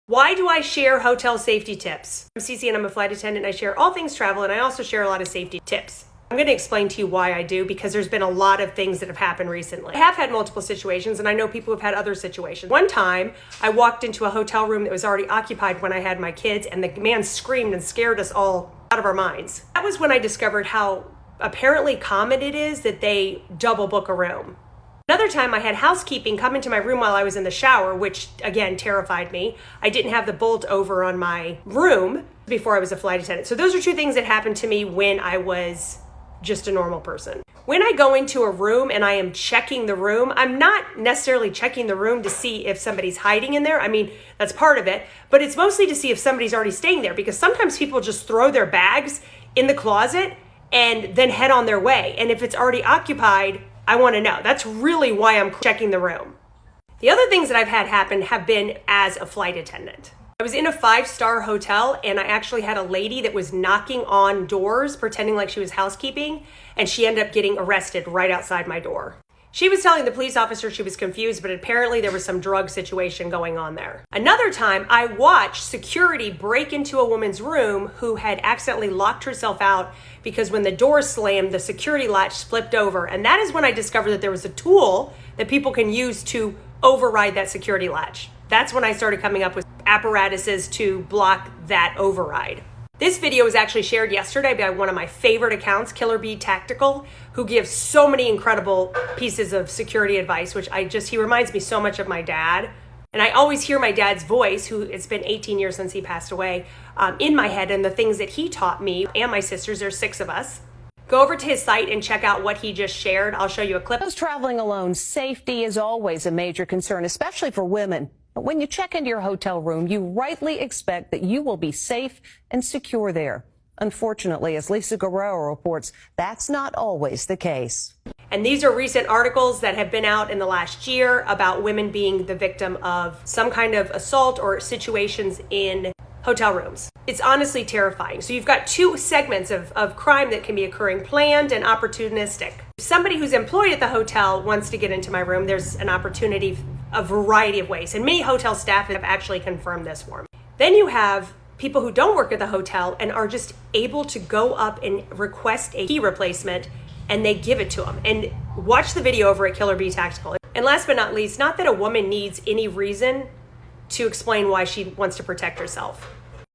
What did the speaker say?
Why do I share hotel safety tips? I'm Cece and I'm a flight attendant. I share all things travel and I also share a lot of safety tips. I'm going to explain to you why I do because there's been a lot of things that have happened recently. I have had multiple situations and I know people have had other situations. One time I walked into a hotel room that was already occupied when I had my kids and the man screamed and scared us all out of our minds. That was when I discovered how apparently common it is that they double book a room. Another time I had housekeeping come into my room while I was in the shower, which again terrified me. I didn't have the bolt over on my room before I was a flight attendant. So those are two things that happened to me when I was just a normal person. When I go into a room and I am checking the room, I'm not necessarily checking the room to see if somebody's hiding in there. I mean, that's part of it, but it's mostly to see if somebody's already staying there because sometimes people just throw their bags in the closet and then head on their way. And if it's already occupied, I want to know. That's really why I'm checking the room. The other things that I've had happen have been as a flight attendant. I was in a 5-star hotel and I actually had a lady that was knocking on doors pretending like she was housekeeping, and she ended up getting arrested right outside my door. She was telling the police officer she was confused, but apparently there was some drug situation going on there. Another time, I watched security break into a woman's room who had accidentally locked herself out because when the door slammed, the security latch flipped over. And that is when I discovered that there was a tool that people can use to override that security latch. That's when I started coming up with apparatuses to block that override. This video was actually shared yesterday by one of my favorite accounts, Killer Bee Tactical, who gives so many incredible pieces of security advice, which he reminds me so much of my dad. And I always hear my dad's voice, who it's been 18 years since he passed away, in my head and the things that he taught me and my sisters. There's 6 of us. Go over to his site and check out what he just shared. I'll show you a clip. Those traveling alone, safety is always a major concern, especially for women. But when you check into your hotel room, you rightly expect that you will be safe and secure there. Unfortunately, as Lisa Guerrero reports, that's not always the case. And these are recent articles that have been out in the last year about women being the victim of some kind of assault or situations in hotel rooms. It's honestly terrifying. So you've got 2 segments of crime that can be occurring: planned and opportunistic. If somebody who's employed at the hotel wants to get into my room, there's an opportunity, a variety of ways. And many hotel staff have actually confirmed this for me. Then you have people who don't work at the hotel and are just able to go up and request a key replacement, and they give it to them. And watch the video over at Killer Bee Tactical. And last but not least, not that a woman needs any reason to explain why she wants to protect herself.